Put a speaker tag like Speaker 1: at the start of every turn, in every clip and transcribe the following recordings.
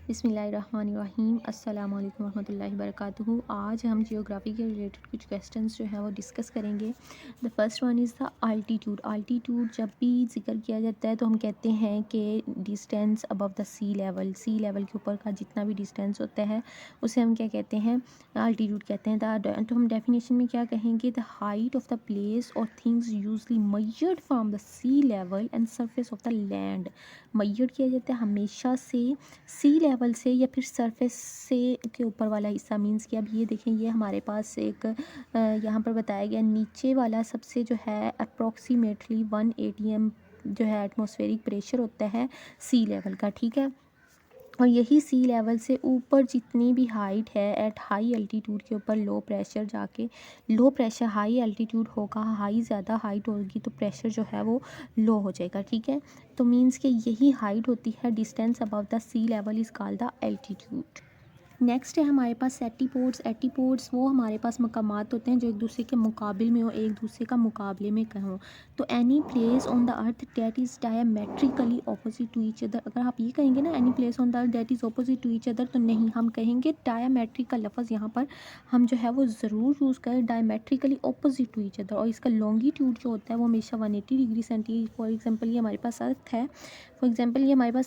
Speaker 1: बिस्मिल्लाहिर्रहमानिर्रहीम अस्सलाम वालेकुम रहमतुल्लाहि वबरकातुहू। आज हम जियोग्राफी के रिलेटेड कुछ क्वेश्चंस जो है वो डिस्कस करेंगे। The first one is the altitude. Altitude जब भी जिक्र किया जाता है तो हम कहते हैं कि distance above the sea level के ऊपर का जितना भी डिस्टेंस होता है उसे हम क्या कहते हैं, आल्टीट्यूड कहते हैं। तो हम डेफिनेशन में क्या कहेंगे, the height of the place और things usually measured from the sea level and surface of the land. Measure किया जाता है हमेशा से सी लेवल से या फिर सरफेस से के ऊपर वाला हिस्सा। मीन्स कि अब ये देखें, ये हमारे पास एक यहाँ पर बताया गया नीचे वाला सबसे जो है अप्रॉक्सीमेटली 1 ATM जो है एटमॉस्फेरिक प्रेशर होता है सी लेवल का, ठीक है। और यही सी लेवल से ऊपर जितनी भी हाइट है एट हाई एल्टीट्यूड के ऊपर लो प्रेशर जाके, लो प्रेशर हाई एल्टीट्यूड होगा, हाई ज़्यादा हाइट होगी तो प्रेशर जो है वो लो हो जाएगा, ठीक है। तो मीन्स कि यही हाइट होती है, distance above the sea level is called the altitude. Next है हमारे पास एटीपोड्स। एटीपोड्स वो हमारे पास मकामात होते हैं जो एक दूसरे के मुकाबिल में हो, एक दूसरे का मुकाबले में कहों। तो any place on the earth that is diametrically opposite to each other. अगर आप ये कहेंगे ना any place on the earth that is opposite to each other, तो नहीं, हम कहेंगे डायमेट्रिक का लफ्ज़ यहाँ पर हम जो है वो ज़रूर यूज़ करें, diametrically opposite to each other. और इसका लॉन्गिट्यूड जो होता है वो हमेशा 180 डिग्री सेंटीग्रेड। फॉर एग्जाम्पल ये हमारे पास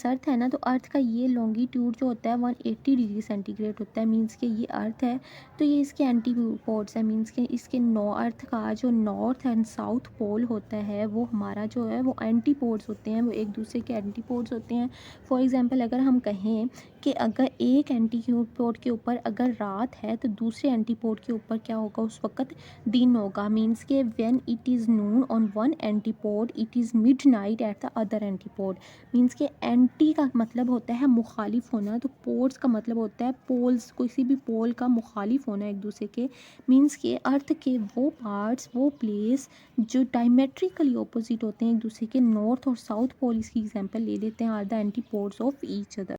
Speaker 1: अर्थ है, ना, तो अर्थ का ये लॉन्गिट्यूड जो होता है 180 डिग्री सेंटीग्रेड होता है। मींस कि ये अर्थ है तो ये इसके एंटीपोड्स है। मींस कि इसके अर्थ का जो नॉर्थ एंड साउथ पोल होता है वो हमारा जो है वो एंटीपोड्स होते हैं, वो एक दूसरे के एंटीपोड्स होते हैं। फॉर एग्जांपल अगर हम कहें कि अगर एक एंटीपोड के ऊपर अगर रात है तो दूसरे एंटीपोड के ऊपर क्या होगा, उस वक्त दिन होगा। मींस के when it is Noon on one antipode it is midnight at the other antipode. Means के एंटी का मतलब होता है मुखालिफ होना, तो पोल्स का मतलब होता है पोल्स, किसी भी पोल का मुखालिफ होना एक दूसरे के। मींस के अर्थ के वो पार्ट्स, वो प्लेस जो डायमेट्रिकली ऑपोजिट होते हैं एक दूसरे के, नॉर्थ और साउथ पोल इसकी एग्जांपल ले लेते हैं, are the antipodes of each other.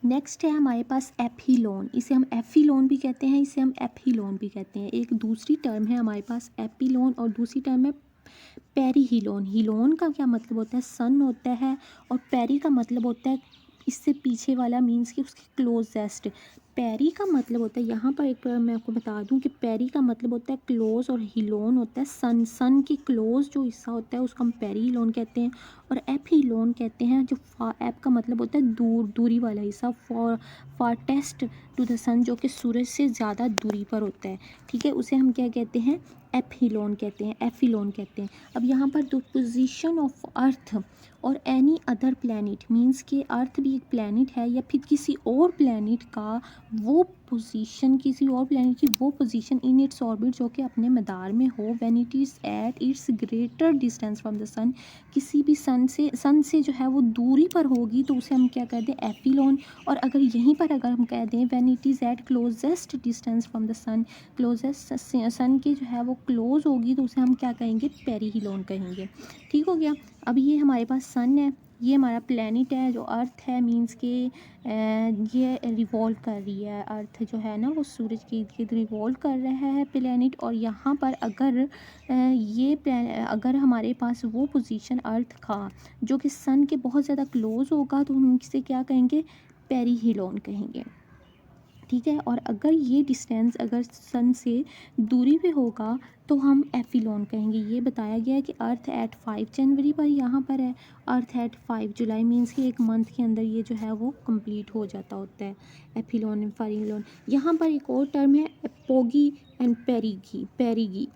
Speaker 1: Next है हमारे पास एफिलोन। इसे हम एफिलोन भी कहते हैं, इसे हम एफिलोन भी कहते हैं। एक दूसरी टर्म है हमारे पास एपिलोन और दूसरी टर्म है पेरीहिलोन। हिलोन का क्या मतलब होता है, सन होता है, और पेरी का मतलब होता है इससे पीछे वाला, मीन्स कि उसके क्लोजेस्ट। पेरी का मतलब होता है, यहाँ पर एक बार मैं आपको बता दूं कि पेरी का मतलब होता है क्लोज, और हिलोन होता है सन। सन के क्लोज जो हिस्सा होता है उसको हम पेरी हिलोन कहते हैं। और एप हिलोन कहते हैं जो एप का मतलब होता है दूर, दूरी वाला हिस्सा। फारटेस्ट टू द सन, जो कि सूरज से ज़्यादा दूरी पर होता है, ठीक है, उसे हम क्या कहते हैं, एफिलोन कहते हैं, एफिलोन कहते हैं। अब यहाँ पर द पोजीशन ऑफ अर्थ और एनी अदर प्लैनेट, मींस कि अर्थ भी एक प्लैनेट है या फिर किसी और प्लैनेट का वो पोजीशन, किसी और प्लैनेट की वो पोजीशन इन इट्स ऑर्बिट जो कि अपने मदार में हो, when it is at its greater distance from the sun, किसी भी सन से जो है वो दूरी पर होगी तो उसे हम क्या कहते हैं, एफिलोन। और अगर यहीं पर अगर हम कह दें when it is at closest distance from the sun, closest sun के जो है वो क्लोज होगी तो उसे हम क्या कहेंगे, पेरीहिलोन कहेंगे, ठीक हो गया। अब ये हमारे पास सन है, ये हमारा प्लैनेट है जो अर्थ है। मींस के ये रिवॉल्व कर रही है, अर्थ जो है ना वो सूरज के इर्द गिर्द रिवॉल्व कर रहा है प्लैनेट। और यहाँ पर अगर अगर हमारे पास वो पोजीशन अर्थ का जो कि सन के बहुत ज़्यादा क्लोज होगा तो हम इसे क्या कहेंगे, पेरीहिलोन कहेंगे, ठीक है। और अगर ये डिस्टेंस अगर सन से दूरी पे होगा तो हम एफिलोन कहेंगे। ये बताया गया है कि अर्थ एट 5 जनवरी पर यहाँ पर है, अर्थ एट 5 जुलाई, मीन्स कि एक मंथ के अंदर ये जो है वो कंप्लीट हो जाता होता है, एफिलोन एंड पेरीहिलोन। यहाँ पर एक और टर्म है apogee and perigee.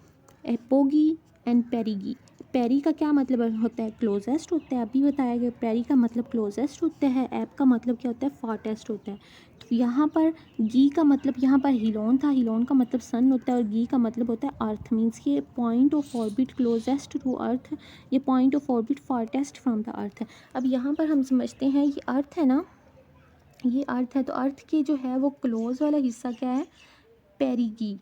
Speaker 1: Apogee and perigee. Peri का क्या मतलब होता है, क्लोजेस्ट होता है, अभी बताया गया। पेरी का मतलब क्लोजेस्ट होता है, एप का मतलब क्या होता है, फारटेस्ट होता है। तो यहाँ पर गी का मतलब, यहाँ पर हिलोन था, हिलोन का मतलब सन होता है, और गी का मतलब होता है अर्थ। मीन्स कि point of orbit closest to earth, ये point of orbit farthest from the earth है। अब यहाँ पर हम समझते हैं ये अर्थ है ना, ये अर्थ है, तो अर्थ के जो है वो क्लोज वाला हिस्सा क्या है, पेरीगी।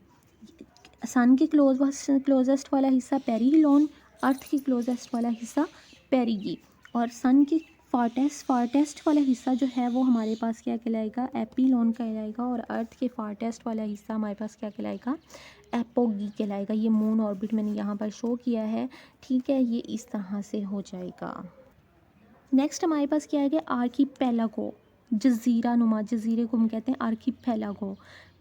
Speaker 1: सन के क्लोजेस्ट वाला हिस्सा पेरीहिलोन, अर्थ के क्लोजेस्ट वाला हिस्सा पेरीगी। और सन के फारटेस्ट वाला हिस्सा जो है वो हमारे पास क्या कहलाएगा, एपीलोन कहलाएगा। और अर्थ के फारटेस्ट वाला हिस्सा हमारे पास क्या कहलाएगा, एपोगी कहलाएगा। ये मून ऑर्बिट मैंने यहाँ पर शो किया है, ठीक है, ये इस तरह से हो जाएगा। नेक्स्ट हमारे पास क्या है कि आर्कीपेलागो। जज़ीरा नुमा, जज़ीरे को हम कहते हैं आर्किपेलागो।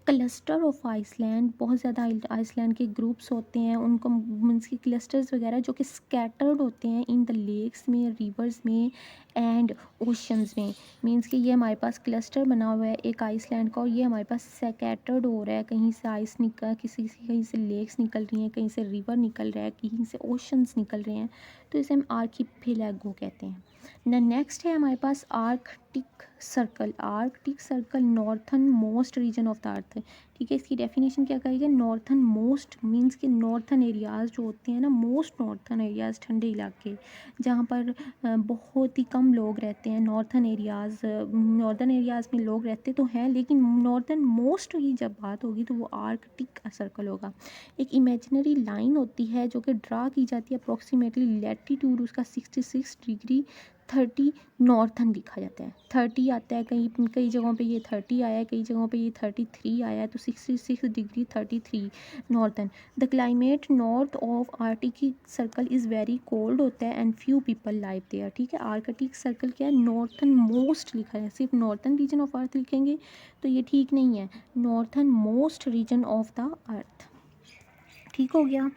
Speaker 1: क्लस्टर ऑफ आइसलैंड, बहुत ज़्यादा आइसलैंड के ग्रुप्स होते हैं, उनको मीन्स की क्लस्टर्स वगैरह जो कि स्कैटर्ड होते हैं इन द लेक्स में, रिवर्स में एंड ओशंस में। मीन्स कि ये हमारे पास क्लस्टर बना हुआ है एक आइसलैंड का, और ये हमारे पास स्कैटर्ड हो रहा है, कहीं से आइस निकल, कहीं से लेक्स निकल रही हैं, कहीं से रिवर निकल रहा है, कहीं से ओशंस निकल रहे हैं, तो इसे हम आर्किपेलागो कहते हैं। नेक्स्ट है हमारे पास Arctic Circle. Arctic Circle northern most region of the earth. ठीक है, इसकी डेफिनेशन क्या करेंगे, नॉर्थन मोस्ट मीन्स के नॉर्थन एरियाज़ जो होते हैं ना, मोस्ट नॉर्थन एरियाज़, ठंडे इलाके जहाँ पर बहुत ही कम लोग रहते हैं। नॉर्थन एरियाज़, नॉर्दर्न एरियाज़ में लोग रहते तो हैं, लेकिन नॉर्थन मोस्ट की जब बात होगी तो वो आर्कटिक सर्कल होगा। एक इमेजिनरी लाइन होती है जो कि ड्रा की जाती है, अप्रॉक्सीमेटली लैटिट्यूड उसका 66 डिग्री 30 नॉर्थन लिखा जाता है। 30 आता है, कहीं कई जगहों पे ये 30 आया है, कई जगहों पे ये 33 आया है, तो 66 degree 33 northern. The climate north of Arctic circle is very cold होता है and few people live there. ठीक है, आर्कटिक सर्कल क्या है, नॉर्थन मोस्ट लिखा है, सिर्फ नॉर्थन रीजन ऑफ अर्थ लिखेंगे तो ये ठीक नहीं है, northern most region of the earth. ठीक हो गया।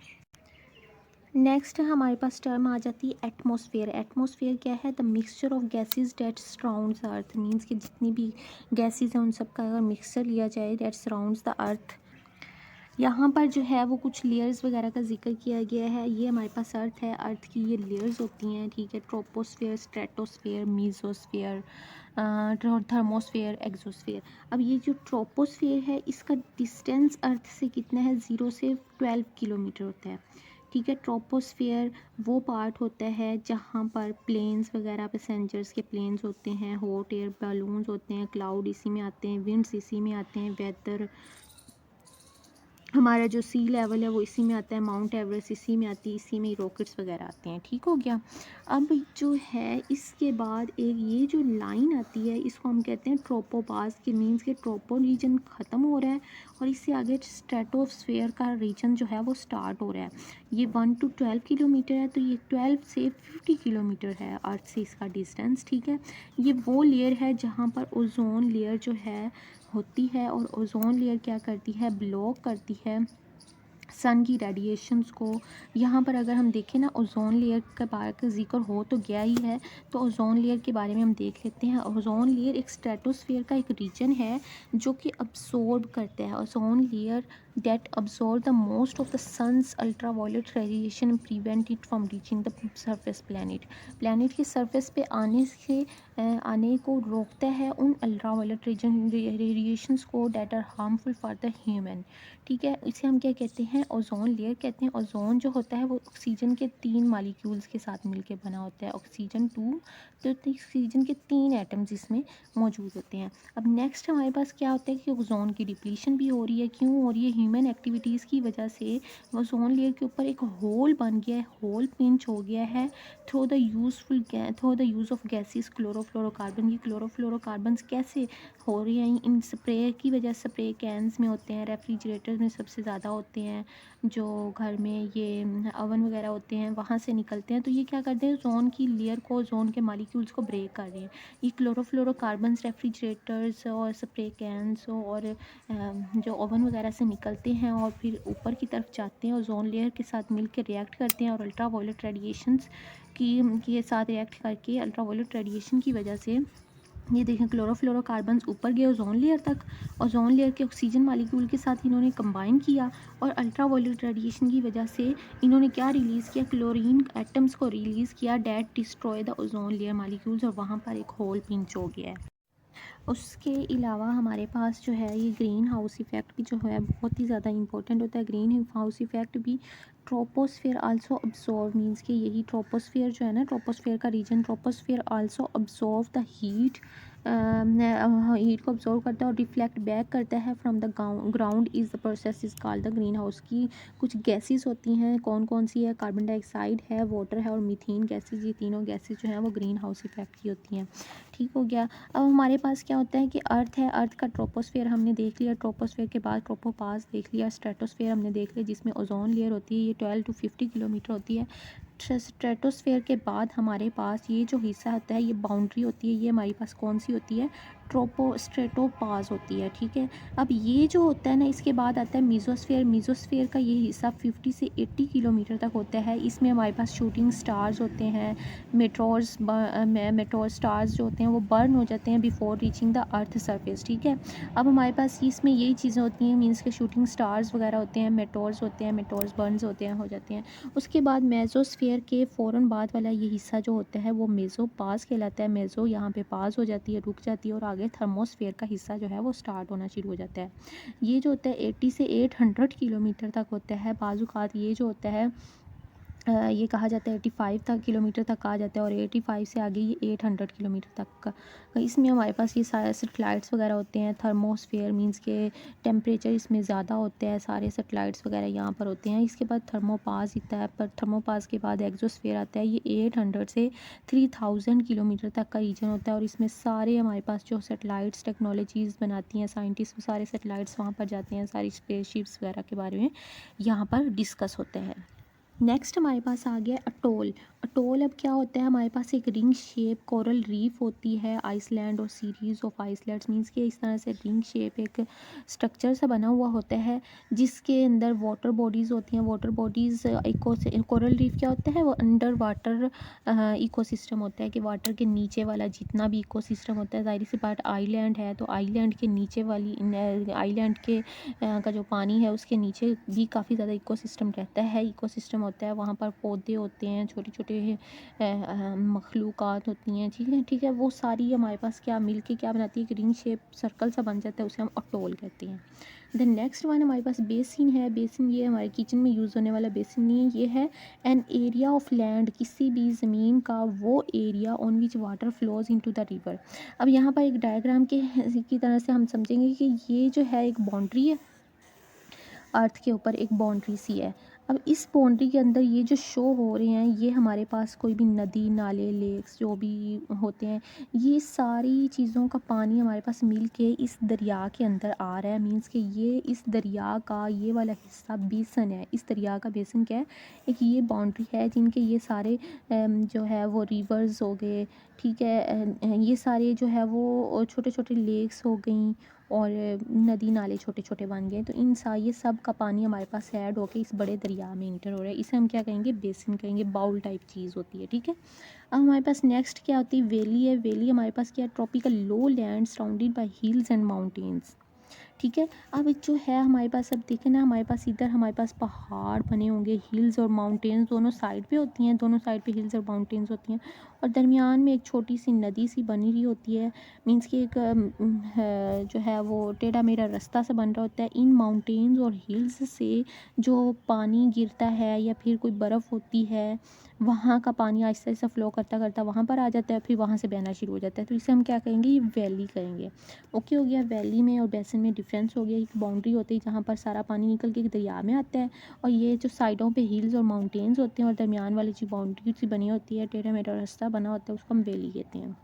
Speaker 1: नेक्स्ट हमारे पास टर्म आ जाती है एटमॉस्फेयर। एटमॉस्फेयर क्या है, the mixture of gases that surrounds earth. Means कि जितनी भी गैसेस हैं उन सब का अगर मिक्सचर लिया जाए डेट सराउंड्स द अर्थ। यहाँ पर जो है वो कुछ लेयर्स वगैरह का जिक्र किया गया है। ये हमारे पास अर्थ है, अर्थ की ये लेयर्स होती हैं। ठीक है, troposphere, stratosphere, mesosphere, thermosphere, exosphere. अब ये जो ट्रोपोस्फेयर है इसका डिस्टेंस अर्थ से कितना है, 0 से 12 किलोमीटर होता है। ठीक है, ट्रोपोस्फेयर वो पार्ट होता है जहाँ पर प्लेन्स वगैरह, पैसेंजर्स के प्लेन्स होते हैं, हॉट एयर बैलून्स होते हैं, क्लाउड इसी में आते हैं, विंड्स इसी में आते हैं, वेदर, हमारा जो सी लेवल है वो इसी में आता है, माउंट एवरेस्ट इसी में आती है, इसी में रॉकेट्स वगैरह आते हैं। ठीक हो गया। अब जो है इसके बाद एक ये जो लाइन आती है इसको हम कहते हैं ट्रोपोपास, के मीन्स के ट्रोपो रीजन ख़त्म हो रहा है और इससे आगे स्ट्रेटोस्फेयर का रीजन जो है वो स्टार्ट हो रहा है। ये 1 to 12 किलोमीटर है, तो ये 12 से 50 किलोमीटर है अर्थ से इसका डिस्टेंस। ठीक है, ये वो लेयर है जहाँ पर ओजोन लेयर जो है होती है, और ओजोन लेयर क्या करती है, ब्लॉक करती है सन की रेडिएशंस को। यहाँ पर अगर हम देखें ना, ओजोन लेयर के बारे का जिक्र हो तो गया ही है, तो ओजोन लेयर के बारे में हम देख लेते हैं। ओजोन लेयर एक स्ट्रेटोस्फेयर का एक रीजन है जो कि अब्सॉर्ब करता है। Ozone layer that absorb the most of the sun's ultraviolet radiation, prevent it from reaching the surface planet. Planet की सरफेस पे आने को रोकता है उन अल्ट्रावायलेट रेडिएशंस को that are harmful for the human. ठीक है, इसे हम क्या कहते हैं, ओजोन लेयर कहते हैं। ओजोन जो होता है वो ऑक्सीजन के 3 मालिक्यूल्स के साथ मिलकर बना होता है, ऑक्सीजन 2, तो ऑक्सीजन के 3 एटम्स इसमें मौजूद होते हैं। अब नेक्स्ट हमारे पास क्या होता है कि ओजोन की डिप्लीशन भी हो रही है। क्यों हो रही है, ह्यूमन एक्टिविटीज़ की वजह से ओजोन लेयर के ऊपर एक होल बन गया है, होल पिंच हो गया है through the use of gases chlorofluorocarbon. ये क्लोरोफ्लोरोकार्बन्स कैसे हो रही हैं, इन स्प्रे की वजह से, स्प्रे कैंस में होते हैं, रेफ्रिजरेटर में सबसे ज़्यादा होते हैं, जो घर में ये ओवन वगैरह होते हैं वहाँ से निकलते हैं। तो ये क्या करते हैं, ओजोन की लेयर को, ओजोन के मालिक्यूल्स को ब्रेक कर रहे हैं। ये क्लोरोफ्लोरोकार्बन्स रेफ्रिजरेटर्स और स्प्रे कैंस और जो ओवन वगैरह से निकलते हैं और फिर ऊपर की तरफ जाते हैं, ओजोन लेयर के साथ मिल के रिएक्ट करते हैं और अल्ट्रावायलेट रेडिएशंस की के साथ रिएक्ट करके अल्ट्रावायलेट रेडिएशन की वजह से ये देखें क्लोरोफ्लोरोकार्बन्स ऊपर गए ओजोन लेयर तक, ओजोन लेयर के ऑक्सीजन मालिक्यूल के साथ इन्होंने कंबाइन किया और अल्ट्रावायलेट रेडिएशन की वजह से इन्होंने क्या रिलीज़ किया, क्लोरीन एटम्स को रिलीज़ किया, that destroy the ozone layer molecules, और वहाँ पर एक होल पिंच हो गया है। उसके अलावा हमारे पास जो है ये ग्रीन हाउस इफ़ेक्ट भी जो है बहुत ही ज़्यादा इंपॉर्टेंट होता है। ग्रीन हाउस इफ़ेक्ट भी ट्रोपोस्फेयर आल्सो अब्सॉर्ब, मीन्स कि यही ट्रोपोस्फेयर जो है ना, ट्रोपोस्फेयर का region, troposphere also absorb the heat, heat को अब्सॉर्व करता है और रिफ्लेक्ट बैक करता है from the ground. Is the process is called the green house. की कुछ गैसेस होती हैं, कौन कौन सी है, कार्बन डाइऑक्साइड है, वाटर है और मीथेन गैसेस। ये तीनों गैसेस जो हैं वो ग्रीन हाउस इफेक्ट की होती हैं। ठीक हो गया। अब हमारे पास क्या होता है कि अर्थ है, अर्थ का ट्रोपोस्फेयर हमने देख लिया, ट्रोपोस्फेयर के बाद ट्रोपोपास देख लिया, स्ट्रेटोस्फेयर हमने देख लिया जिसमें ओजोन लेयर होती है, ये 12 to 50 किलोमीटर होती है। स्ट्रेटोस्फेयर के बाद हमारे पास ये जो हिस्सा होता है, ये बाउंड्री होती है, ये हमारे पास कौन सी होती है, स्ट्रेटोपाज होती है, ठीक है। अब ये जो होता है ना, इसके बाद आता है मीज़ोस्फीयर। मीज़ोस्फीयर का ये हिस्सा 50 से 80 किलोमीटर तक होता है। इसमें हमारे पास शूटिंग स्टार्स होते हैं, मेटोर स्टार्स जो होते हैं वो बर्न हो जाते हैं before reaching the earth surface, ठीक है। अब हमारे पास इसमें यही चीज़ें होती हैं, मीन्स के शूटिंग स्टार्स वगैरह होते हैं, मेटोर्स होते हैं, मेटोर्स बर्न्स होते हैं, हो जाते हैं। उसके बाद मेसोस्फीयर के फ़ौरन बाद वाला ये हिस्सा जो होता है वो मेसोपाज कहलाता है। मेसो यहाँ पे पास हो जाती है, रुक जाती है, और आगे थर्मोस्फीयर का हिस्सा जो है वो स्टार्ट होना शुरू हो जाता है। ये जो होता है 80 से 800 किलोमीटर तक होता है। बाज़-औक़ात ये जो होता है ये कहा जाता है 85 तक किलोमीटर तक कहा जाता है, और 85 से आगे ये 800 किलोमीटर तक का। इसमें हमारे पास ये सारे सेटेलाइट्स वगैरह होते हैं। थर्मोस्फेयर मींस के टेम्परेचर इसमें ज़्यादा होता है, सारे सेटेलाइट्स वगैरह यहाँ पर होते हैं। इसके बाद थर्मोपास आता है, पर थर्मोपास के बाद एक्सोस्फेयर आता है। ये 800 से 3000 किलोमीटर तक का रीजन होता है, और इसमें सारे हमारे पास जो सेटेलाइट्स टेक्नोलॉजीज़ बनाती हैं साइंटिस्ट, सारे सेटेलाइट्स वहाँ पर जाते हैं, सारी स्पेसशिप्स वगैरह के बारे में यहाँ पर डिस्कस होते हैं। नेक्स्ट हमारे पास आ गया अटोल। अटोल अब क्या होता है, हमारे पास एक रिंग शेप कोरल रीफ होती है। आइसलैंड और सीरीज़ ऑफ आइसलैंड्स मींस के इस तरह से रिंग शेप एक स्ट्रक्चर सा बना हुआ होता है, जिसके अंदर वाटर बॉडीज़ होती हैं। वाटर बॉडीज़ कोरल रीफ क्या होता है, वो अंडर वाटर इकोसिस्टम होता है, कि वाटर के नीचे वाला जितना भी इकोसिस्टम होता है। ज़ाहिर सी बात आइलैंड है, तो आइलैंड के नीचे वाली आइलैंड के का जो पानी है उसके नीचे भी काफ़ी ज़्यादा इकोसिस्टम रहता है, इकोसिस्टम होता है। वहाँ पर पौधे होते हैं, छोटे छोटे मखलूक़ात होती हैं, ठीक है। वो सारी हमारे पास क्या मिल के क्या बनाती है, एक रिंग शेप सर्कल सा बन जाता है, उसे हम अटोल कहते हैं। द नेक्स्ट वन हमारे पास बेसिन है। बेसिन ये हमारे किचन में यूज़ होने वाला बेसिन नहीं है, ये है एन एरिया ऑफ लैंड, किसी भी ज़मीन का वो area on which water flows into the river. अब यहाँ पर एक डायग्राम के की तरह से हम समझेंगे कि ये जो है एक बाउंड्री है, अर्थ के ऊपर एक बाउंड्री सी है। अब इस बाउंड्री के अंदर ये जो शो हो रहे हैं, ये हमारे पास कोई भी नदी नाले लेक्स जो भी होते हैं, ये सारी चीज़ों का पानी हमारे पास मिल के इस दरिया के अंदर आ रहा है। मींस कि ये इस दरिया का ये वाला हिस्सा बेसन है। इस दरिया का बेसन क्या है, एक ये बाउंड्री है, जिनके ये सारे जो है वो रिवर्स हो गए, ठीक है। ये सारे जो है वो छोटे छोटे लेक्स हो गई, और नदी नाले छोटे छोटे बन गए। तो ये सब का पानी हमारे पास ऐड होके इस बड़े दरिया में इंटर हो रहा है। इसे हम क्या कहेंगे, बेसिन कहेंगे, बाउल टाइप चीज़ होती है, ठीक है। अब हमारे पास नेक्स्ट क्या होती है, वैली है। वैली हमारे पास क्या है, tropical low land surrounded by hills and mountains, ठीक है। अब जो है हमारे पास, अब देखें ना, हमारे पास इधर हमारे पास पहाड़ बने होंगे, हिल्स और माउंटेन्स दोनों साइड पे होती हैं, दोनों साइड पे हिल्स और माउंटेन्स होती हैं, और दरमियान में एक छोटी सी नदी सी बनी हुई होती है। मींस कि एक जो है वो टेढ़ा मेढ़ा रास्ता सा बन रहा होता है। इन माउंटेन्स और हिल्स से जो पानी गिरता है, या फिर कोई बर्फ़ होती है, वहाँ का पानी आहिस्ता आहिस्ता फ्लो करता करता वहाँ पर आ जाता है, फिर वहाँ से बहना शुरू हो जाता है। तो इसे हम क्या कहेंगे, ये वैली कहेंगे। ओके हो गया। वैली में और बेसिन में डिफरेंस हो गया। एक बाउंड्री होती है जहाँ पर सारा पानी निकल के एक दरिया में आता है, और ये जो साइडों पे हिल्स और माउंटेन्स होते हैं, और दरमियान वाली जो बाउंड्री सी बनी होती है, टेढ़ा मेढ़ा रास्ता बना होता है, उसको हम वैली कहते हैं।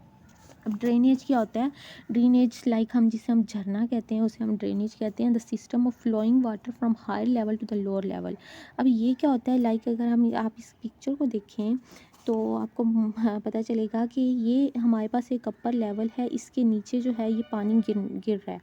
Speaker 1: अब ड्रेनेज क्या होता है, ड्रेनेज लाइक जिसे हम झरना कहते हैं, उसे हम ड्रेनेज कहते हैं। The system of flowing water from higher level to the lower level. अब ये क्या होता है, लाइक अगर आप इस पिक्चर को देखें तो आपको हाँ, पता चलेगा कि ये हमारे पास एक अपर लेवल है, इसके नीचे जो है ये पानी गिर गिर रहा है,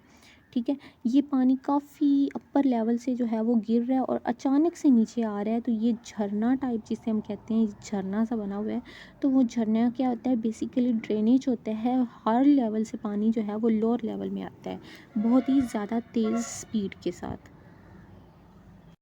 Speaker 1: ठीक है। ये पानी काफ़ी अपर लेवल से जो है वो गिर रहा है, और अचानक से नीचे आ रहा है, तो ये झरना टाइप जिसे हम कहते हैं, झरना सा बना हुआ है। तो वो झरना क्या होता है, बेसिकली ड्रेनेज होता है। हर लेवल से पानी जो है वो लोअर लेवल में आता है, बहुत ही ज़्यादा तेज़ स्पीड के साथ।